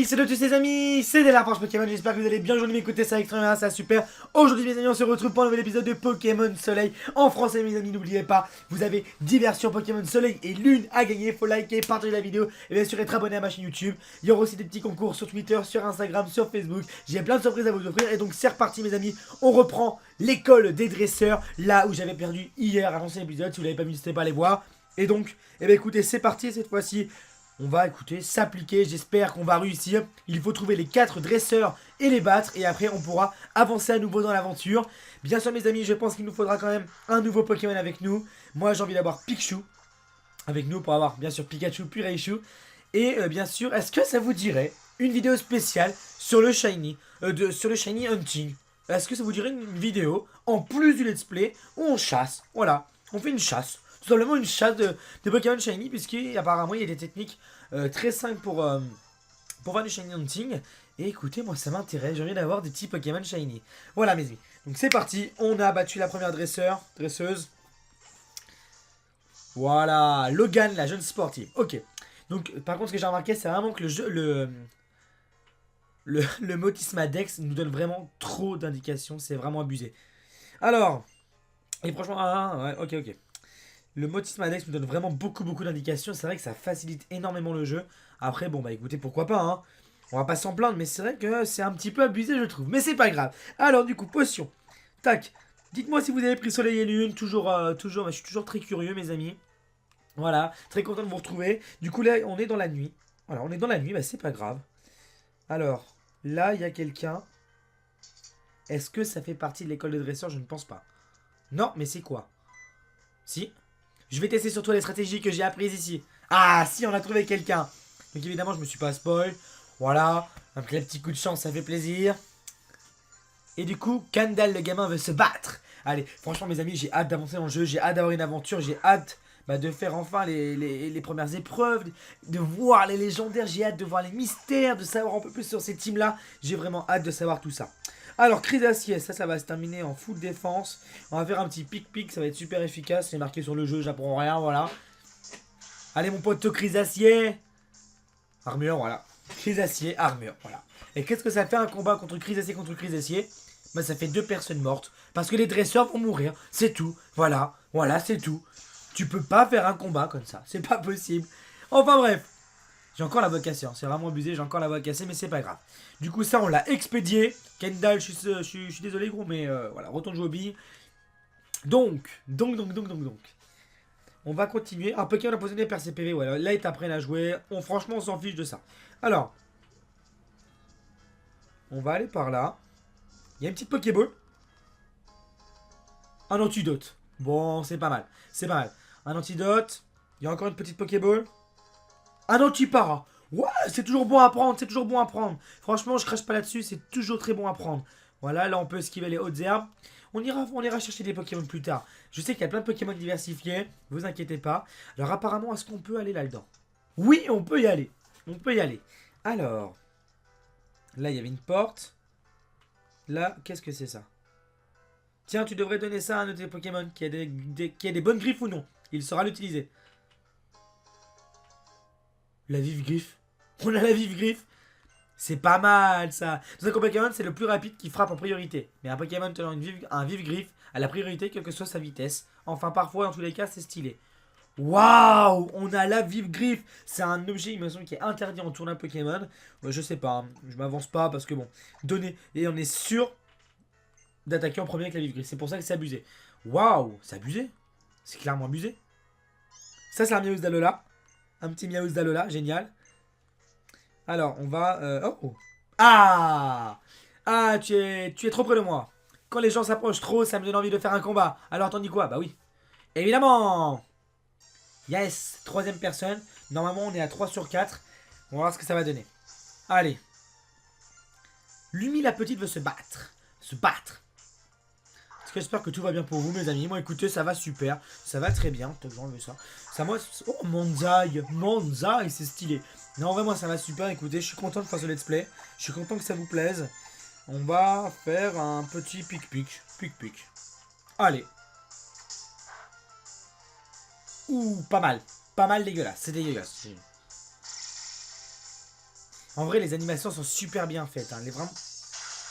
salut à tous les amis, c'est Delaforge Pokémon, j'espère que vous allez bien, aujourd'hui m'écouter, ça extrêmement bien, ça super. Aujourd'hui mes amis, on se retrouve pour un nouvel épisode de Pokémon Soleil. En français mes amis, n'oubliez pas, vous avez diverses Pokémon Soleil et Lune à gagner, faut liker, partager la vidéo et bien sûr être abonné à ma chaîne YouTube. Il y aura aussi des petits concours sur Twitter, sur Instagram, sur Facebook, j'ai plein de surprises à vous offrir. Et donc c'est reparti mes amis, on reprend l'école des dresseurs, là où j'avais perdu hier à l'ancien épisode. Si vous l'avez pas vu, n'hésitez pas à aller voir. Et donc, eh bien écoutez, c'est parti cette fois-ci. On va écouter, s'appliquer, j'espère qu'on va réussir. Il faut trouver les 4 dresseurs et les battre. Et après on pourra avancer à nouveau dans l'aventure. Bien sûr mes amis, je pense qu'il nous faudra quand même un nouveau Pokémon avec nous. Moi j'ai envie d'avoir Pikachu avec nous pour avoir bien sûr Pikachu puis Raichu. Et bien sûr, est-ce que ça vous dirait une vidéo spéciale sur le Shiny sur le Shiny Hunting? Est-ce que ça vous dirait une vidéo en plus du let's play où on chasse? Voilà, on fait une chasse. Tout simplement une chasse de Pokémon Shiny, puisqu'apparemment il y a des techniques très simples pour faire du Shiny Hunting. Et écoutez, moi ça m'intéresse, j'ai envie d'avoir des petits Pokémon Shiny. Voilà mes amis, donc c'est parti, on a battu la première dresseuse. Voilà, Logan, la jeune sportive. Ok, donc par contre ce que j'ai remarqué, c'est vraiment que le Motisma Dex nous donne vraiment trop d'indications, c'est vraiment abusé. Alors, et franchement, ouais, ok. Le Motisma Dex me donne vraiment beaucoup d'indications. C'est vrai que ça facilite énormément le jeu. Après, bon bah écoutez, pourquoi pas, hein. On va pas s'en plaindre, mais c'est vrai que c'est un petit peu abusé, je trouve. Mais c'est pas grave. Alors du coup, potion. Tac. Dites-moi si vous avez pris Soleil et Lune. Toujours, je suis toujours très curieux, mes amis. Voilà, très content de vous retrouver. Du coup, là, on est dans la nuit. Voilà, on est dans la nuit, bah c'est pas grave. Alors, là, il y a quelqu'un. Est-ce que ça fait partie de l'école de dresseurs? Je ne pense pas. Non, mais c'est quoi? Si. Je vais tester sur toi les stratégies que j'ai apprises ici. Ah, si, on a trouvé quelqu'un. Donc évidemment, je me suis pas spoil. Voilà, un petit coup de chance, ça fait plaisir. Et du coup, Kandal, le gamin, veut se battre. Allez, franchement, mes amis, j'ai hâte d'avancer dans le jeu. J'ai hâte d'avoir une aventure. J'ai hâte de faire enfin les premières épreuves. De voir les légendaires. J'ai hâte de voir les mystères. De savoir un peu plus sur ces teams-là. J'ai vraiment hâte de savoir tout ça. Alors, crise d'acier, ça va se terminer en full défense. On va faire un petit pic-pic, ça va être super efficace. C'est marqué sur le jeu, j'apprends rien, voilà. Allez, mon pote, crise d'acier. Armure, voilà. Crise d'acier, armure, voilà. Et qu'est-ce que ça fait un combat contre crise d'acier? Bah, ça fait 2 personnes mortes. Parce que les dresseurs vont mourir, c'est tout. Voilà, c'est tout. Tu peux pas faire un combat comme ça, c'est pas possible. Enfin bref. J'ai encore la voix cassée, hein. C'est vraiment abusé, j'ai encore la voix cassée, mais c'est pas grave. Du coup, ça, on l'a expédié. Kendall, je suis désolé, gros, mais voilà, retourne jouer aux billes. Donc. On va continuer. Un Pokémon a posé perd ses PV, voilà. Là, il t'apprenne à jouer. Franchement, on s'en fiche de ça. Alors. On va aller par là. Il y a une petite Pokéball. Un antidote. Bon, c'est pas mal. C'est pas mal. Un antidote. Il y a encore une petite Pokéball. Un anti-para. Ouais, c'est toujours bon à prendre, c'est toujours bon à prendre. Franchement, je crache pas là-dessus, c'est toujours très bon à prendre. Voilà, là on peut esquiver les hautes herbes. On ira chercher des Pokémon plus tard. Je sais qu'il y a plein de Pokémon diversifiés, vous inquiétez pas. Alors apparemment, est-ce qu'on peut aller là-dedans? Oui, on peut y aller. On peut y aller. Alors, là il y avait une porte. Là, qu'est-ce que c'est ça? Tiens, tu devrais donner ça à un de tes Pokémon qui a des bonnes griffes ou non. Il saura l'utiliser. La vive griffe. On a la vive griffe. C'est pas mal ça. Dans un Pokémon, c'est le plus rapide qui frappe en priorité. Mais un Pokémon tenant un vive griffe a la priorité quelle que soit sa vitesse. Enfin, parfois, dans tous les cas, c'est stylé. Waouh, on a la vive griffe. C'est un objet, il me semble, qui est interdit en tournoi Pokémon. Je sais pas, hein. Je m'avance pas parce que bon, donner. Et on est sûr d'attaquer en premier avec la vive griffe. C'est pour ça que c'est abusé. Waouh, c'est abusé. C'est clairement abusé. Ça, c'est un Miaus d'Alola. Un petit Miaus d'Alola, génial. Alors, on va... Oh. Ah. Ah, tu es trop près de moi. Quand les gens s'approchent trop, ça me donne envie de faire un combat. Alors, t'en dis quoi? Bah oui. Évidemment. Yes. Troisième personne. Normalement, on est à 3 sur 4. On va voir ce que ça va donner. Allez. Lumi la petite veut se battre. Se battre. Parce que j'espère que tout va bien pour vous, mes amis. Moi, écoutez, ça va super. Ça va très bien. Peut-être que j'enlève ça. Ça, moi... Oh, Manzai. Manzai, c'est stylé. Non, vraiment, ça va super. Écoutez, je suis content de faire ce let's play. Je suis content que ça vous plaise. On va faire un petit pic-pic. Pic-pic. Allez. Ouh, pas mal. Pas mal dégueulasse. C'est dégueulasse. En vrai, les animations sont super bien faites. Hein.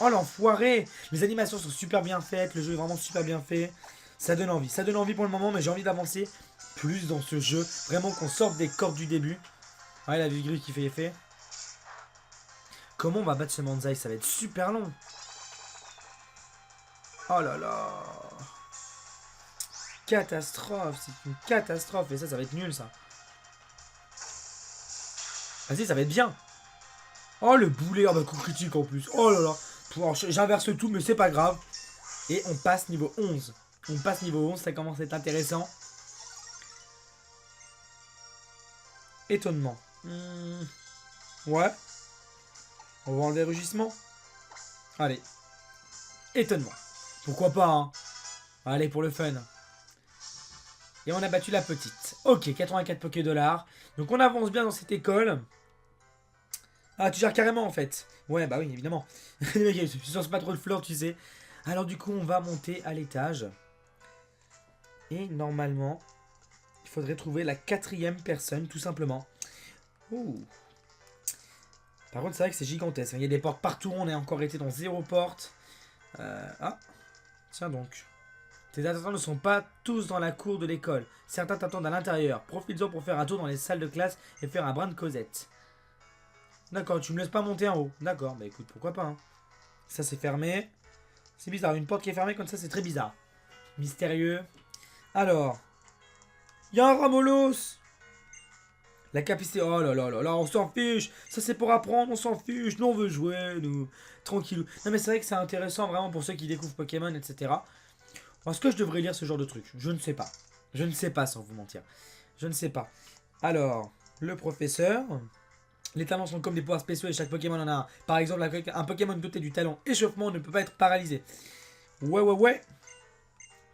Oh l'enfoiré! Les animations sont super bien faites, le jeu est vraiment super bien fait. Ça donne envie. Ça donne envie pour le moment, mais j'ai envie d'avancer plus dans ce jeu. Vraiment qu'on sorte des cordes du début. Ouais, la grue qui fait effet. Comment on va battre ce Manzai? Ça va être super long. Oh là là. Catastrophe, c'est une catastrophe. Et ça va être nul ça. Vas-y, ça va être bien. Oh le boulet, oh bah coup critique en plus. Oh là là. J'inverse tout, mais c'est pas grave. Et on passe niveau 11. On passe niveau 11, ça commence à être intéressant. Étonnement. Ouais. On va enlever rugissement. Allez. Étonnement. Pourquoi pas, hein. Allez, pour le fun. Et on a battu la petite. Ok, 84 Poké Dollars. Donc on avance bien dans cette école. Ah, tu gères carrément en fait. Ouais, bah oui, évidemment. Les mecs, ils se pas trop de fleurs, tu sais. Alors du coup, on va monter à l'étage. Et normalement, il faudrait trouver la 4e personne, tout simplement. Ouh. Par contre, c'est vrai que c'est gigantesque. Il y a des portes partout. On est encore été dans 0 porte. Ah. Tiens donc. Tes attendants ne sont pas tous dans la cour de l'école. Certains t'attendent à l'intérieur. Profite-en pour faire un tour dans les salles de classe et faire un brin de causette. D'accord, tu me laisses pas monter en haut. D'accord, bah écoute, pourquoi pas. Hein. Ça, c'est fermé. C'est bizarre, une porte qui est fermée comme ça, c'est très bizarre. Mystérieux. Alors. Il y a un Ramolos. La capacité. Oh là là là là, on s'en fiche. Ça, c'est pour apprendre, on s'en fiche. Nous, on veut jouer, nous. Tranquillou. Non, mais c'est vrai que c'est intéressant vraiment pour ceux qui découvrent Pokémon, etc. Est-ce que je devrais lire ce genre de truc? Je ne sais pas. Je ne sais pas, sans vous mentir. Je ne sais pas. Alors, le professeur. Les talents sont comme des pouvoirs spéciaux et chaque Pokémon en a un. Par exemple, un Pokémon doté du talent échauffement ne peut pas être paralysé. Ouais.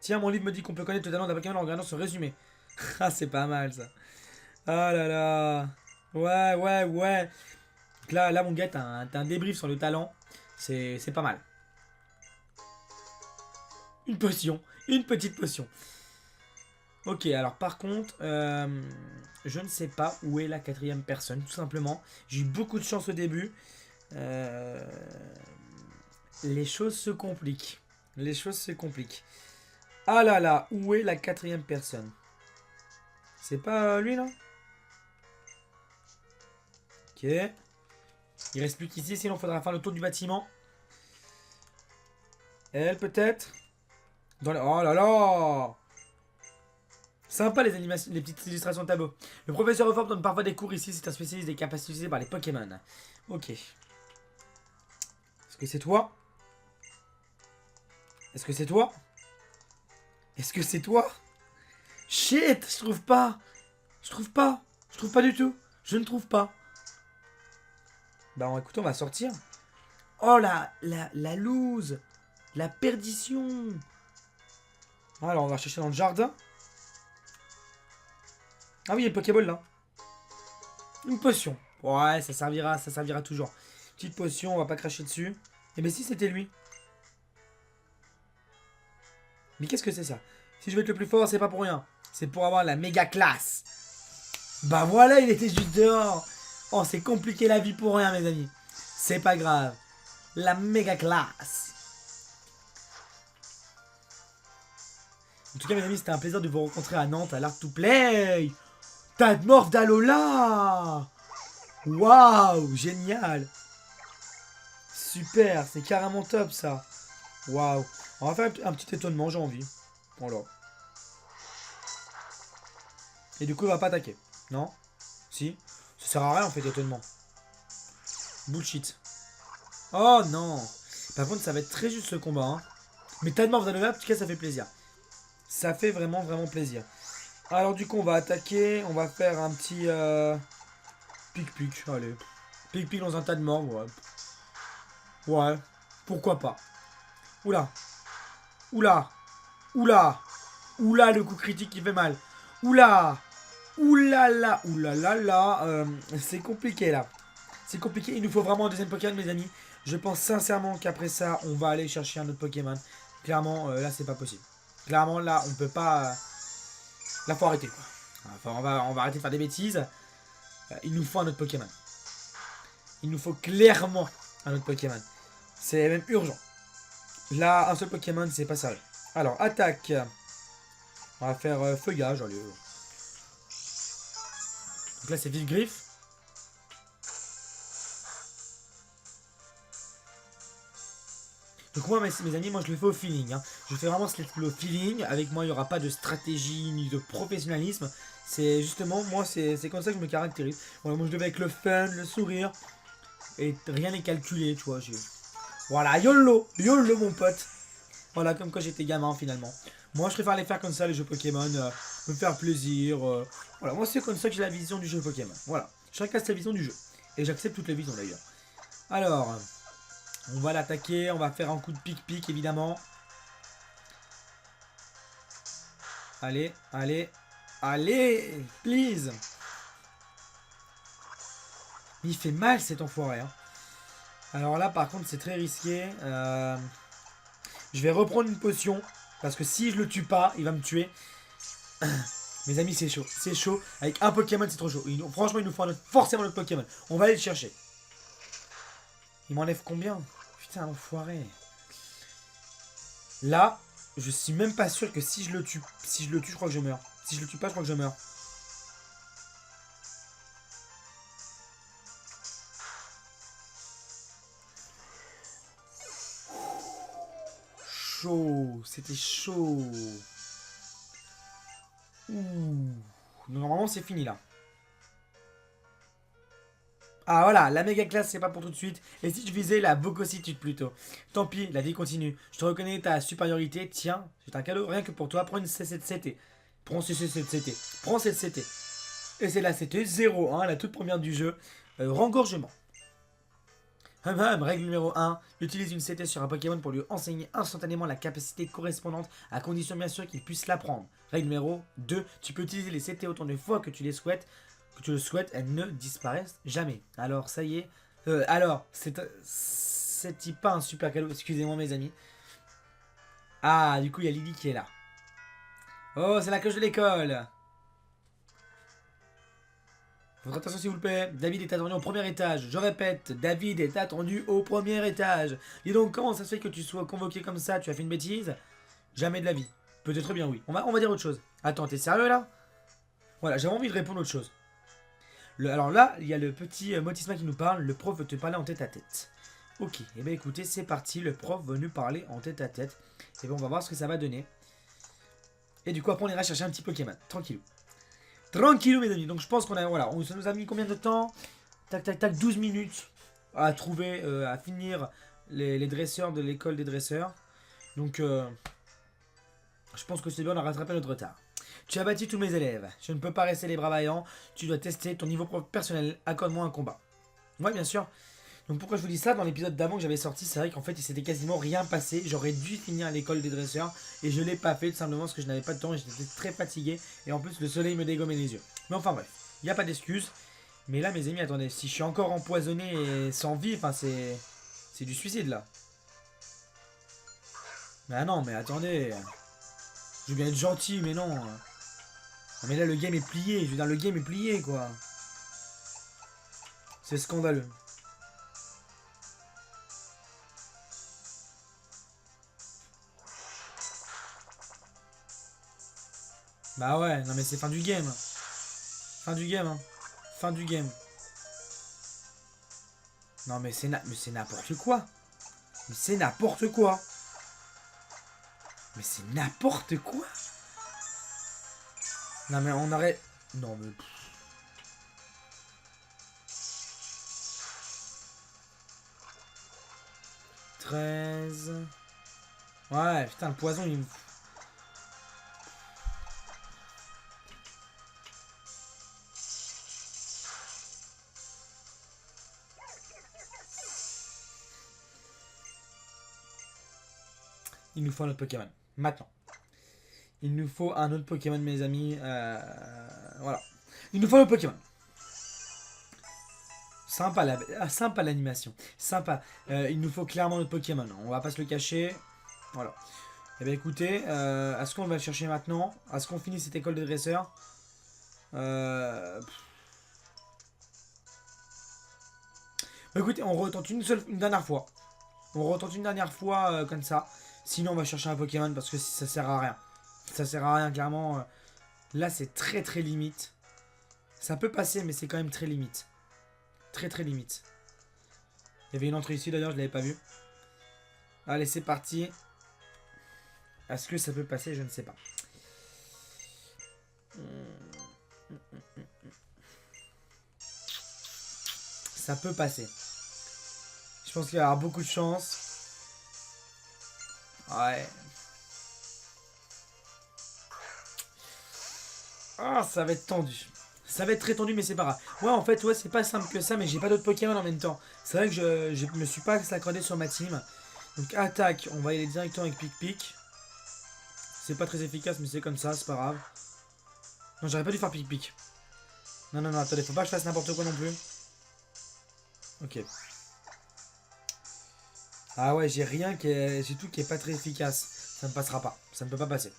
Tiens, mon livre me dit qu'on peut connaître le talent d'un Pokémon en regardant son résumé. Ah, c'est pas mal ça. Ah là là. Ouais. Donc là mon gars, t'as un débrief sur le talent. C'est pas mal. Une potion. Une petite potion. Ok, alors par contre, je ne sais pas où est la 4e personne, tout simplement. J'ai eu beaucoup de chance au début. Les choses se compliquent. Les choses se compliquent. Ah là là, où est la 4e personne? C'est pas lui là? Ok. Il reste plus qu'ici, sinon il faudra faire le tour du bâtiment. Elle peut-être? Oh là là! Sympa les animations, les petites illustrations de tableau. Le professeur Reform donne parfois des cours ici, c'est un spécialiste des capacités utilisées par les Pokémon. Ok. Est-ce que c'est toi? Est-ce que c'est toi? Est-ce que c'est toi? Shit, je trouve pas. Je trouve pas. Je trouve pas du tout. Je ne trouve pas. Bah écoute, on va sortir. Oh la loose. La perdition. Alors on va chercher dans le jardin. Ah oui, il y a une Pokéball là. Une potion. Ouais, ça servira toujours. Petite potion, on va pas cracher dessus. Et mais si c'était lui. Mais qu'est-ce que c'est ça? Si je veux être le plus fort, c'est pas pour rien. C'est pour avoir la méga classe. Bah voilà, il était juste dehors. Oh, c'est compliqué la vie pour rien, mes amis. C'est pas grave. La méga classe. En tout cas, mes amis, c'était un plaisir de vous rencontrer à Nantes, à l'Art to Play. Tadmorph d'Alola. Waouh, génial. Super, c'est carrément top ça. Waouh. On va faire un petit étonnement, j'ai envie. Voilà. Et du coup, il va pas attaquer. Non? Si? Ça sert à rien en fait, étonnement. Bullshit. Oh non. Par contre, ça va être très juste ce combat. Hein. Mais tellement vous allez en tout cas, ça fait plaisir. Ça fait vraiment plaisir. Alors du coup, on va attaquer. On va faire un petit... Pic-pic, allez. Pic-pic dans un tas de morts, ouais. Ouais, pourquoi pas. Oula. Oula. Oula, le coup critique qui fait mal. Oula. Oulala. C'est compliqué là. C'est compliqué. Il nous faut vraiment un deuxième Pokémon, mes amis. Je pense sincèrement qu'après ça, on va aller chercher un autre Pokémon. Clairement, là, c'est pas possible. Clairement, là, on peut pas... Là, faut arrêter, quoi. Enfin, on va arrêter de faire des bêtises. Il nous faut un autre Pokémon. Il nous faut clairement un autre Pokémon. C'est même urgent. Là, un seul Pokémon, c'est pas sérieux. Alors, attaque. On va faire feuillage. Allez. Donc là, c'est vif-griffe. Donc moi, mes amis, moi je le fais au feeling. Hein. Je fais vraiment ce au feeling. Avec moi, il n'y aura pas de stratégie ni de professionnalisme. C'est justement, moi, c'est comme ça que je me caractérise. Voilà, moi je devais avec le fun, le sourire. Et rien n'est calculé, tu vois. Voilà, YOLO, YOLO mon pote. Voilà, comme quand j'étais gamin finalement. Moi, je préfère les faire comme ça, les jeux Pokémon. Me faire plaisir. Voilà, moi, c'est comme ça que j'ai la vision du jeu Pokémon. Voilà, chacun a sa vision du jeu. Et j'accepte toutes les visions d'ailleurs. Alors, on va l'attaquer. On va faire un coup de pic-pic évidemment. Allez, allez, allez, please. Il fait mal cet enfoiré. Hein. Alors là, par contre, c'est très risqué. Je vais reprendre une potion. Parce que si je le tue pas, il va me tuer. Mes amis, c'est chaud. C'est chaud. Avec un Pokémon, c'est trop chaud. Franchement, il nous faut forcément notre Pokémon. On va aller le chercher. Il m'enlève combien? Putain, enfoiré. Là, je suis même pas sûr que si je le tue, je crois que je meurs. Si je le tue pas, je crois que je meurs. Chaud. C'était chaud. Ouh. Normalement, c'est fini là. Ah voilà, la méga classe c'est pas pour tout de suite. Et si je visais la bocositude plutôt. Tant pis, la vie continue. Je te reconnais ta supériorité. Tiens, c'est un cadeau rien que pour toi. Prends une C7CT. Prends C7CT. Prends cette CT. Et c'est la CT 01, la toute première du jeu. Rengorgement. Règle numéro 1. Utilise une CT sur un Pokémon pour lui enseigner instantanément la capacité correspondante, à condition bien sûr qu'il puisse l'apprendre. Règle numéro 2. Tu peux utiliser les CT autant de fois que tu les souhaites. Que tu le souhaites, elles ne disparaissent jamais. Alors, ça y est. Alors, c'est pas un super cadeau. Excusez-moi, mes amis. Ah, du coup, il y a Lily qui est là. Oh, c'est la cloche de l'école. Votre attention, s'il vous plaît. David est attendu au premier étage. Je répète, David est attendu au premier étage. Dis donc, comment ça se fait que tu sois convoqué comme ça? Tu as fait une bêtise? Jamais de la vie. Peut-être bien, oui. On va dire autre chose. Attends, t'es sérieux là? Voilà, j'avais envie de répondre autre chose. Alors là, il y a le petit Motisma qui nous parle. Le prof veut te parler en tête à tête. Ok, et bien écoutez, c'est parti. Le prof veut nous parler en tête à tête. Et bien on va voir ce que ça va donner. Et du coup, après, on ira chercher un petit Pokémon. Tranquillou. Tranquillou, mes amis. Donc je pense qu'on a. Voilà, ça nous a mis combien de temps? Tac, tac, tac, 12 minutes à trouver, à finir les dresseurs de l'école des dresseurs. Donc, je pense que c'est bien, on a rattrapé notre retard. Tu as battu tous mes élèves. Je ne peux pas rester les bras vaillants. Tu dois tester ton niveau personnel. Accorde-moi un combat. Ouais, bien sûr. Donc pourquoi je vous dis ça? Dans l'épisode d'avant que j'avais sorti, c'est vrai qu'en fait il s'était quasiment rien passé. J'aurais dû finir à l'école des dresseurs et je l'ai pas fait tout simplement parce que je n'avais pas de temps et j'étais très fatigué. Et en plus le soleil me dégommait les yeux. Mais enfin bref, il n'y a pas d'excuse. Mais là mes amis, attendez, si je suis encore empoisonné et sans vie, enfin c'est du suicide là. Mais non, mais attendez. Je veux bien être gentil, mais non. Mais là le game est plié, je veux dire le game est plié quoi. C'est scandaleux. Bah ouais, non mais c'est fin du game. Fin du game, hein. Fin du game. Non mais c'est n'importe quoi. Mais c'est n'importe quoi. Mais c'est n'importe quoi. Non mais on aurait... Non mais... 13... Ouais, putain, le poison, il... Il nous faut un autre Pokémon. Maintenant. Il nous faut un autre Pokémon, mes amis. Voilà. Il nous faut un autre Pokémon. Sympa l'animation. Sympa. Il nous faut clairement notre Pokémon. On va pas se le cacher. Voilà. Eh bien écoutez, est-ce qu'on va le chercher maintenant? Est-ce qu'on finit cette école de dresseurs? Écoutez, on retente une dernière fois. On retente une dernière fois comme ça. Sinon, on va chercher un Pokémon parce que ça sert à rien. Ça sert à rien, clairement. Là, c'est très très limite. Ça peut passer, mais c'est quand même très limite. Très très limite. Il y avait une entrée ici d'ailleurs, je l'avais pas vue. Allez, c'est parti. Est-ce que ça peut passer? Je ne sais pas. Ça peut passer. Je pense qu'il va y avoir beaucoup de chance. Ouais. Ah, ça va être tendu. Ça va être très tendu, mais c'est pas grave. Ouais, en fait, ouais, c'est pas simple que ça, mais j'ai pas d'autres Pokémon en même temps. C'est vrai que je me suis pas accordé sur ma team. Donc, attaque, on va y aller directement avec Pic-Pic. C'est pas très efficace, mais c'est comme ça, c'est pas grave. Non, j'aurais pas dû faire Pic-Pic. Non, non, non, attendez, faut pas que je fasse n'importe quoi non plus. Ok. Ah ouais, j'ai rien qui est. J'ai tout qui est pas très efficace. Ça ne passera pas. Ça ne peut pas passer.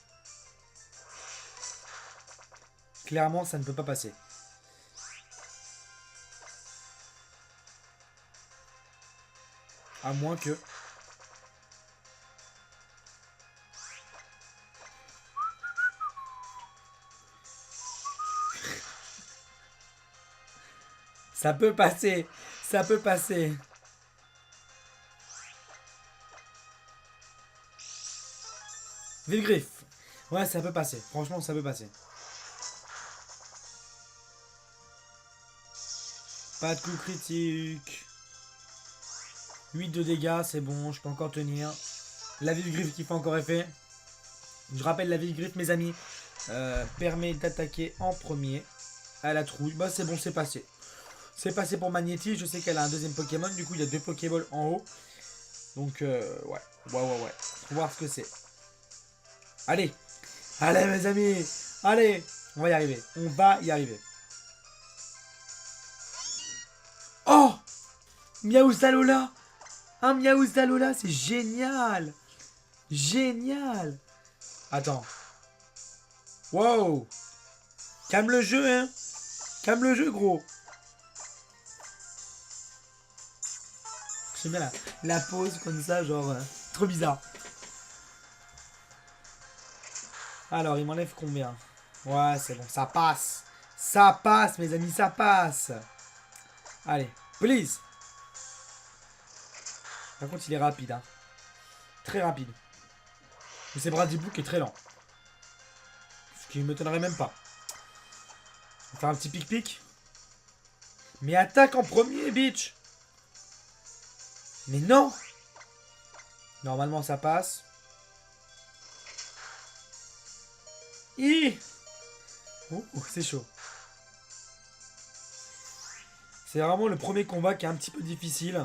Clairement, ça ne peut pas passer. À moins que. Ça peut passer. Ça peut passer. Villegriffe. Ouais, ça peut passer. Franchement, ça peut passer. Pas de coup critique. 8 de dégâts, c'est bon, je peux encore tenir. La Villegriffe qui fait encore effet. Je rappelle, la Villegriffe, mes amis, permet d'attaquer en premier à la trouille. Bah, c'est bon, c'est passé. C'est passé pour Magnéti. Je sais qu'elle a un deuxième Pokémon. Du coup, il y a 2 Pokéballs en haut. Donc, ouais. Ouais. Faut voir ce que c'est. Allez. Allez, mes amis. Allez. On va y arriver. On va y arriver. Oh, Miaou Salola. Un Miaou Salola, c'est génial. Génial. Attends. Wow. Calme le jeu, hein. Calme le jeu, gros. J'aime bien la pause comme ça, genre... trop bizarre. Alors, il m'enlève combien? Ouais, c'est bon, ça passe. Ça passe, mes amis, ça passe. Allez, please. Par contre, il est rapide, hein. Très rapide. Mais c'est Brady qui est très lent. Ce qui ne m'étonnerait même pas. On va faire un petit pic-pic. Mais attaque en premier, bitch. Mais non. Normalement, ça passe. Hi. C'est chaud. C'est vraiment le premier combat qui est un petit peu difficile.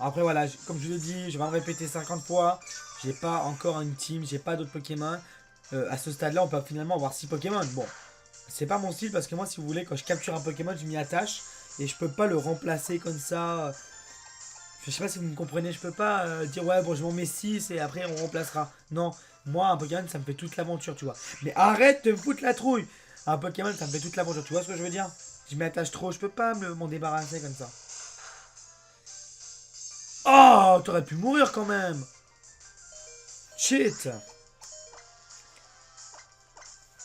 Après voilà, comme je le dis, je vais me répéter 50 fois. J'ai pas encore une team, j'ai pas d'autres Pokémon. À ce stade-là, on peut finalement avoir 6 Pokémon. Bon, c'est pas mon style parce que moi, si vous voulez, quand je capture un Pokémon, je m'y attache. Et je peux pas le remplacer comme ça. Je sais pas si vous me comprenez, je peux pas dire ouais, bon, je m'en mets 6 et après on remplacera. Non, moi, un Pokémon, ça me fait toute l'aventure, tu vois. Mais arrête de me foutre la trouille. Un Pokémon, ça me fait toute l'aventure, tu vois ce que je veux dire? Je m'y attache trop, je peux pas m'en débarrasser comme ça. Oh, t'aurais pu mourir quand même. Shit.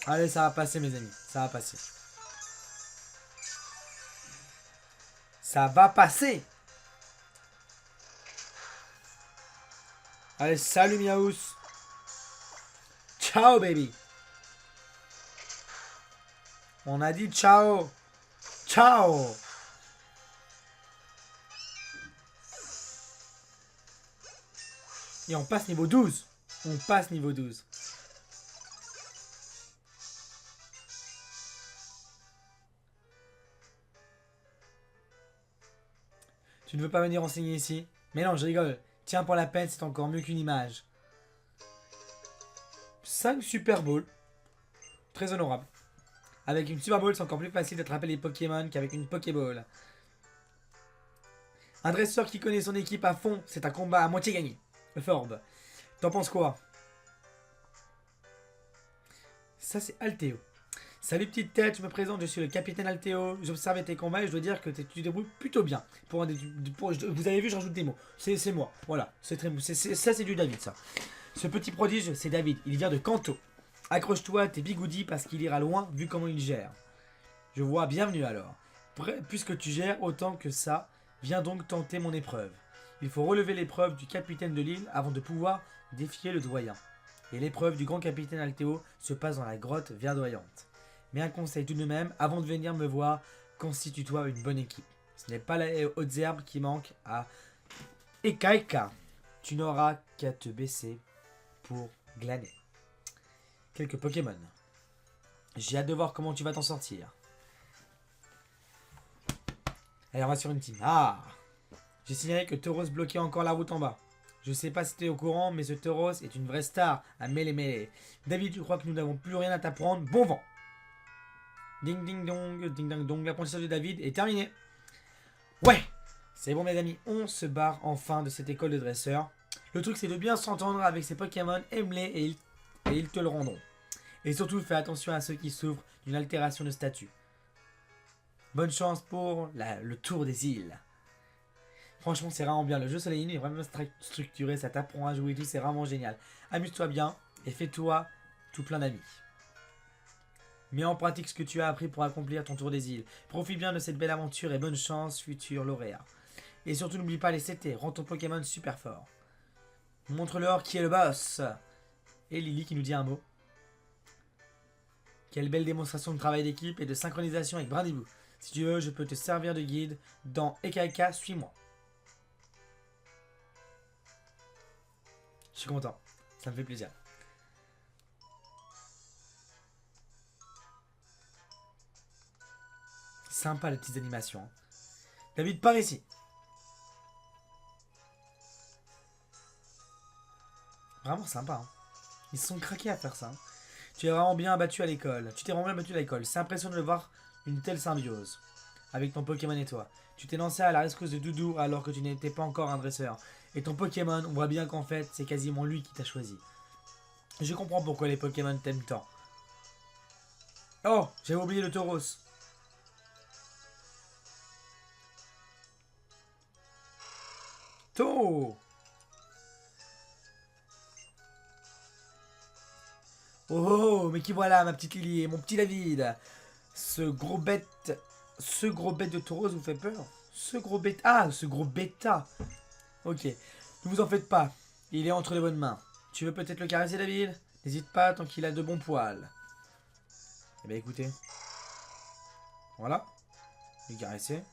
Allez, ça va passer, mes amis. Ça va passer. Ça va passer. Allez, salut Miaous. Ciao, baby. On a dit ciao. Ciao. Et on passe niveau 12. On passe niveau 12. Tu ne veux pas venir enseigner ici? Mais non, je rigole. Tiens, pour la peine, c'est encore mieux qu'une image. 5 Super Balls. Très honorable. Avec une Super Ball, c'est encore plus facile d'attraper les Pokémon qu'avec une Pokéball. Un dresseur qui connaît son équipe à fond, c'est un combat à moitié gagné. Forbe. T'en penses quoi? Ça, c'est Alteo. Salut petite tête, je me présente, je suis le capitaine Alteo. J'observais tes combats et je dois dire que tu te débrouilles plutôt bien. Vous avez vu, je rajoute des mots. C'est moi, voilà. Ça, c'est du David, ça. Ce petit prodige, c'est David. Il vient de Kanto. Accroche-toi à tes bigoudis parce qu'il ira loin vu comment il gère. Je vois, bienvenue alors. Puisque tu gères autant que ça, viens donc tenter mon épreuve. Il faut relever l'épreuve du capitaine de l'île avant de pouvoir défier le doyen. Et l'épreuve du grand capitaine Alteo se passe dans la grotte verdoyante. Mais un conseil tout de même, avant de venir me voir, constitue-toi une bonne équipe. Ce n'est pas les hautes herbes qui manquent à Eka. Tu n'auras qu'à te baisser pour glaner. Quelques Pokémon. J'ai hâte de voir comment tu vas t'en sortir. Allez, on va sur une team. Ah! J'ai signalé que Tauros bloquait encore la route en bas. Je sais pas si t'es au courant, mais ce Tauros est une vraie star à mêler. David, tu crois que nous n'avons plus rien à t'apprendre? Bon vent! Ding ding dong, l'apprentissage de David est terminé. Ouais! C'est bon mes amis, on se barre enfin de cette école de dresseurs. Le truc c'est de bien s'entendre avec ces Pokémon, aime-les et ils te le rendront. Et surtout fais attention à ceux qui souffrent d'une altération de statut. Bonne chance pour le tour des îles. Franchement c'est vraiment bien, le jeu Soleil est vraiment structuré, ça t'apprend à jouer et tout, c'est vraiment génial. Amuse-toi bien et fais-toi tout plein d'amis. Mets en pratique ce que tu as appris pour accomplir ton tour des îles. Profite bien de cette belle aventure et bonne chance, futur lauréat. Et surtout n'oublie pas les CT, rends ton Pokémon super fort. Montre-leur qui est le boss. Et Lily qui nous dit un mot. Quelle belle démonstration de travail d'équipe et de synchronisation avec Brindibou. Si tu veux, je peux te servir de guide dans Eka, suis-moi. Je suis content, ça me fait plaisir. Sympa les petites animations. David, par ici. Vraiment sympa. Hein. Ils se sont craqués à faire ça. Hein. Tu es vraiment bien abattu à l'école. Tu t'es vraiment bien abattu à l'école. C'est impressionnant de voir une telle symbiose avec ton Pokémon et toi. Tu t'es lancé à la rescousse de Doudou alors que tu n'étais pas encore un dresseur. Et ton Pokémon, on voit bien qu'en fait, c'est quasiment lui qui t'a choisi. Je comprends pourquoi les Pokémon t'aiment tant. Oh, j'avais oublié le Tauros. Oh, oh, mais qui voilà, ma petite Lily et mon petit David. Ce gros bête de taureau vous fait peur? Ce gros bête. Ah, ce gros bêta. Ok. Ne vous en faites pas. Il est entre les bonnes mains. Tu veux peut-être le caresser, David? N'hésite pas tant qu'il a de bons poils. Eh bien, écoutez. Voilà. Lui caresser.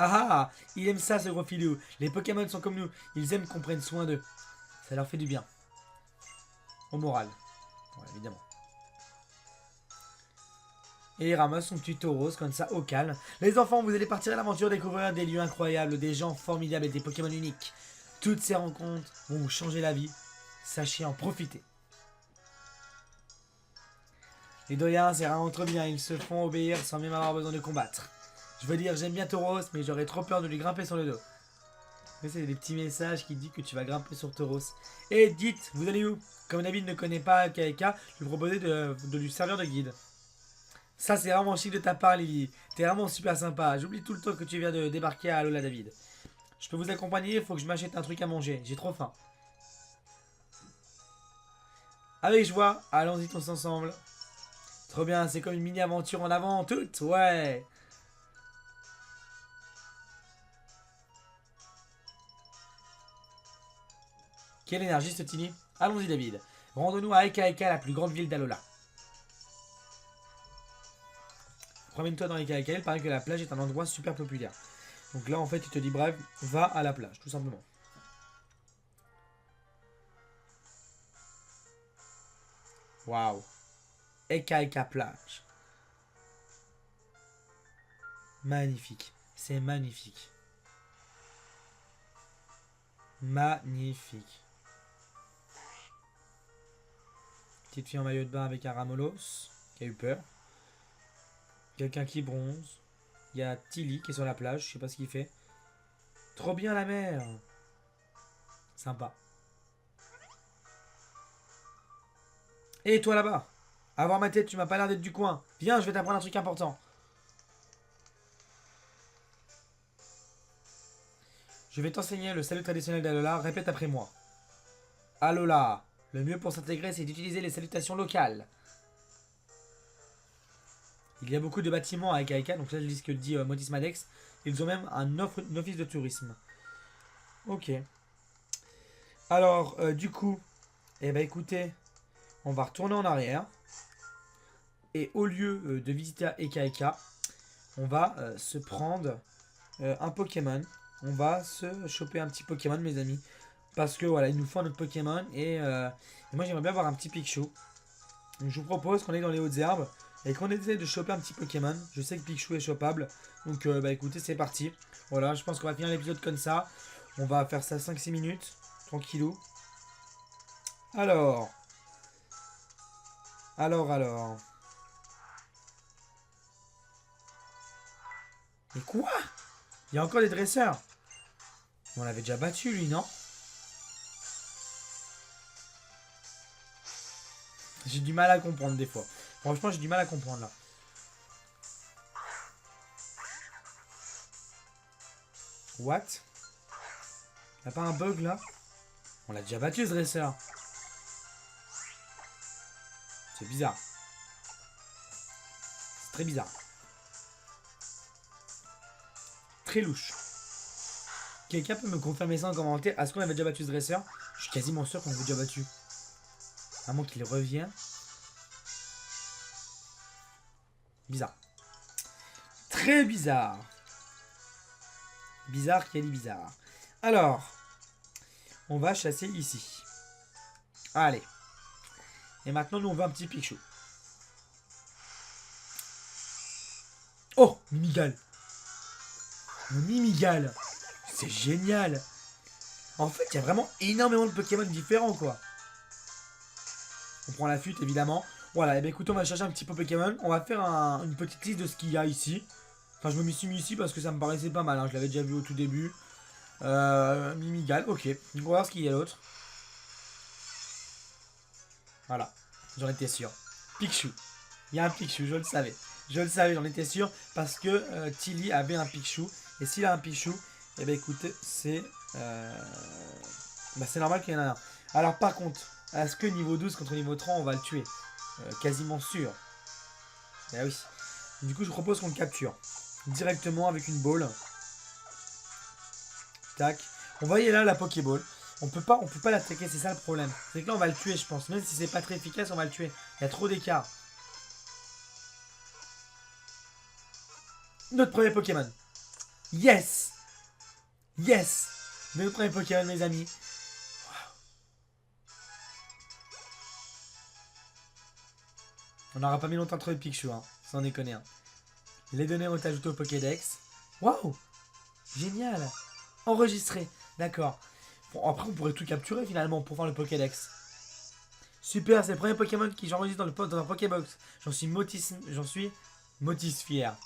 Ah ah, il aime ça, ce gros filou. Les Pokémon sont comme nous. Ils aiment qu'on prenne soin d'eux. Ça leur fait du bien. Au moral. Ouais, évidemment. Et il ramasse son petit taureau comme ça au calme. Les enfants, vous allez partir à l'aventure, découvrir des lieux incroyables, des gens formidables et des Pokémon uniques. Toutes ces rencontres vont vous changer la vie. Sachez en profiter. Les doyens, c'est vraiment trop bien. Ils se font obéir sans même avoir besoin de combattre. Je veux dire, j'aime bien Tauros, mais j'aurais trop peur de lui grimper sur le dos. Mais c'est des petits messages qui disent que tu vas grimper sur Tauros. Et dites, vous allez où? Comme David ne connaît pas Kaeka, je lui proposais de lui servir de guide. Ça, c'est vraiment chic de ta part, Lily. T'es vraiment super sympa. J'oublie tout le temps que tu viens de débarquer à Alola David. Je peux vous accompagner, il faut que je m'achète un truc à manger. J'ai trop faim. Avec joie, allons-y tous ensemble. Trop bien, c'est comme une mini-aventure en avant, toute, ouais. Quelle énergie ce Tini. Allons-y David. Rendons-nous à Eka Eka, la plus grande ville d'Alola. Promène-toi dans Eka Eka, il paraît que la plage est un endroit super populaire. Donc là en fait il te dit bref, va à la plage, tout simplement. Waouh. Eka Eka plage. Magnifique. C'est magnifique. Magnifique. Petite fille en maillot de bain avec un ramolos qui a eu peur. Quelqu'un qui bronze. Il y a Tilly qui est sur la plage, je sais pas ce qu'il fait. Trop bien la mer. Sympa. Et toi là-bas, à voir ma tête, tu m'as pas l'air d'être du coin. Viens, je vais t'apprendre un truc important. Je vais t'enseigner le salut traditionnel d'Alola. Répète après moi. Alola. Le mieux pour s'intégrer, c'est d'utiliser les salutations locales. Il y a beaucoup de bâtiments à Eka Eka, donc là je lis ce que dit Motis Madex. Ils ont même un office de tourisme. Ok. Alors, du coup, eh ben écoutez, on va retourner en arrière. Et au lieu de visiter Eka Eka, on va se prendre un Pokémon. On va se choper un petit Pokémon, mes amis. Parce que voilà, il nous faut un autre Pokémon. Et moi, j'aimerais bien avoir un petit Pikachu. Donc, je vous propose qu'on aille dans les hautes herbes et qu'on essaie de choper un petit Pokémon. Je sais que Pikachu est chopable. Donc, bah écoutez, c'est parti. Voilà, je pense qu'on va finir l'épisode comme ça. On va faire ça 5-6 minutes. Tranquillou. Alors. Alors. Mais quoi? Il y a encore des dresseurs. On l'avait déjà battu, lui, non? J'ai du mal à comprendre des fois. Franchement, j'ai du mal à comprendre là. What? Y'a pas un bug là? On l'a déjà battu ce dresseur. C'est bizarre. C'est très bizarre. Très louche. Quelqu'un peut me confirmer ça en commentaire? Est-ce qu'on avait déjà battu ce dresseur? Je suis quasiment sûr qu'on l'avait déjà battu. À moins qu'il revienne. Bizarre. Très bizarre. Bizarre qui est bizarre. Alors, on va chasser ici. Allez. Et maintenant, nous, on veut un petit Pichu. Oh, Mimigal. Un Mimigal. C'est génial. En fait, il y a vraiment énormément de Pokémon différents, quoi. On prend la fuite, évidemment. Voilà, et bien écoutez, on va chercher un petit peu Pokémon. On va faire une petite liste de ce qu'il y a ici. Enfin, je me suis mis ici parce que ça me paraissait pas mal. Hein. Je l'avais déjà vu au tout début. Mimigal, ok. On va voir ce qu'il y a d'autre. Voilà, j'en étais sûr. Pichu. Il y a un Pichu, je le savais. Je le savais, j'en étais sûr. Parce que Tilly avait un Pichu. Et s'il a un Pichu, eh bien écoutez, c'est c'est normal qu'il y en ait un. Alors par contre, est-ce que niveau 12 contre niveau 3, on va le tuer? Quasiment sûr. Bah oui. Du coup, je propose qu'on le capture. Directement avec une ball. Tac. On va y aller là, la Pokéball. On peut pas l'attaquer, c'est ça le problème. C'est que là, on va le tuer, je pense. Même si c'est pas très efficace, on va le tuer. Il y a trop d'écart. Notre premier Pokémon. Yes! Yes! Notre premier Pokémon, mes amis. On n'aura pas mis longtemps de trouver Pikachu, hein. Sans déconner. Hein. Les données ont été ajoutées au Pokédex. Waouh! Génial! Enregistré. D'accord. Bon, après, on pourrait tout capturer finalement pour faire le Pokédex. Super, c'est le premier Pokémon qui j'enregistre dans un Pokébox. J'en suis motis fier.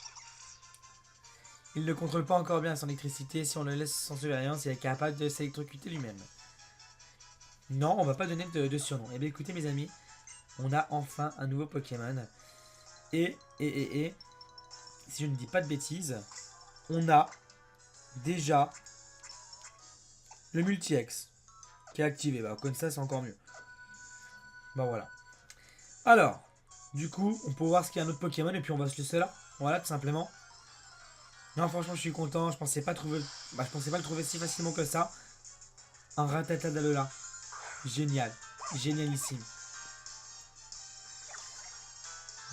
Il ne contrôle pas encore bien son électricité. Si on le laisse sans surveillance, il est capable de s'électrocuter lui-même. Non, on va pas donner de surnom. Eh bien écoutez mes amis, on a enfin un nouveau Pokémon. Et, si je ne dis pas de bêtises, on a déjà le multi-X qui est activé. Bah, comme ça, c'est encore mieux. Bah voilà. Alors, du coup, on peut voir ce qu'il y a un autre Pokémon et puis on va se laisser là. Voilà, tout simplement. Non, franchement, je suis content. Je pensais pas le trouver si facilement que ça. Un Rattata d'Alola. Génial. Génialissime.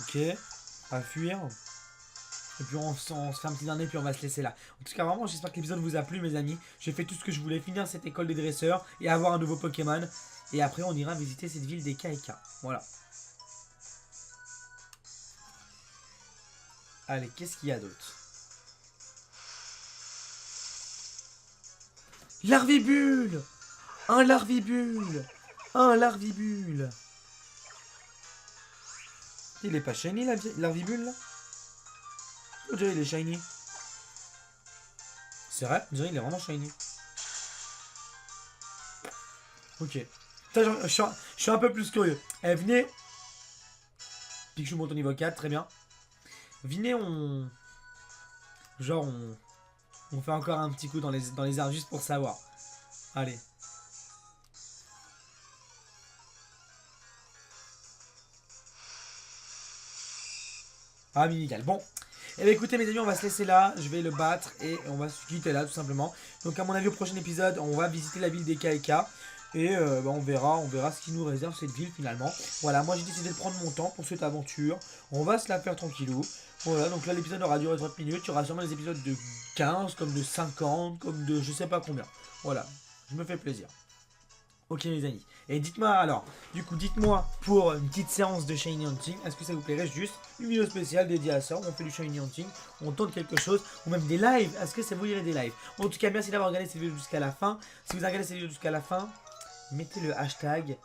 Ok. On va fuir. Et puis on se fait un petit dernier, puis on va se laisser là. En tout cas, vraiment, j'espère que l'épisode vous a plu, mes amis. J'ai fait tout ce que je voulais, finir cette école des dresseurs et avoir un nouveau Pokémon. Et après, on ira visiter cette ville des K&K. Voilà. Allez, qu'est-ce qu'il y a d'autre? Larvibule! Un Larvibule! Un Larvibule! Il est pas shiny, Larvibule, là? Oh, déjà, il est shiny. C'est vrai, on dirait il est vraiment shiny. Ok. Je suis un peu plus curieux. Eh, venez, Pikachu monte au niveau 4, très bien. Vinet, genre, on fait encore un petit coup dans les arbres juste pour savoir. Allez. Ah, Mimical. Bon. Eh bien, écoutez, mes amis, on va se laisser là. Je vais le battre et on va se quitter là, tout simplement. Donc, à mon avis, au prochain épisode, on va visiter la ville des KK. Et on verra ce qui nous réserve cette ville finalement. Voilà, moi j'ai décidé de prendre mon temps pour cette aventure. On va se la faire tranquillou. Voilà, donc là l'épisode aura duré 30 minutes. Il y aura sûrement des épisodes de 15, comme de 50, comme de je sais pas combien. Voilà, je me fais plaisir. Ok les amis. Et dites-moi alors, du coup dites-moi pour une petite séance de Shiny Hunting, est-ce que ça vous plairait juste une vidéo spéciale dédiée à ça, où on fait du Shiny Hunting, on tente quelque chose, ou même des lives, est-ce que ça vous irait des lives? En tout cas merci d'avoir regardé cette vidéo jusqu'à la fin. Si vous avez regardé cette vidéo jusqu'à la fin, mettez le hashtag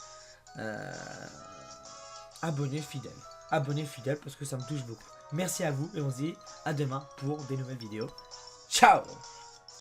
abonné fidèle. Abonné fidèle parce que ça me touche beaucoup. Merci à vous et on se dit à demain pour des nouvelles vidéos. Ciao!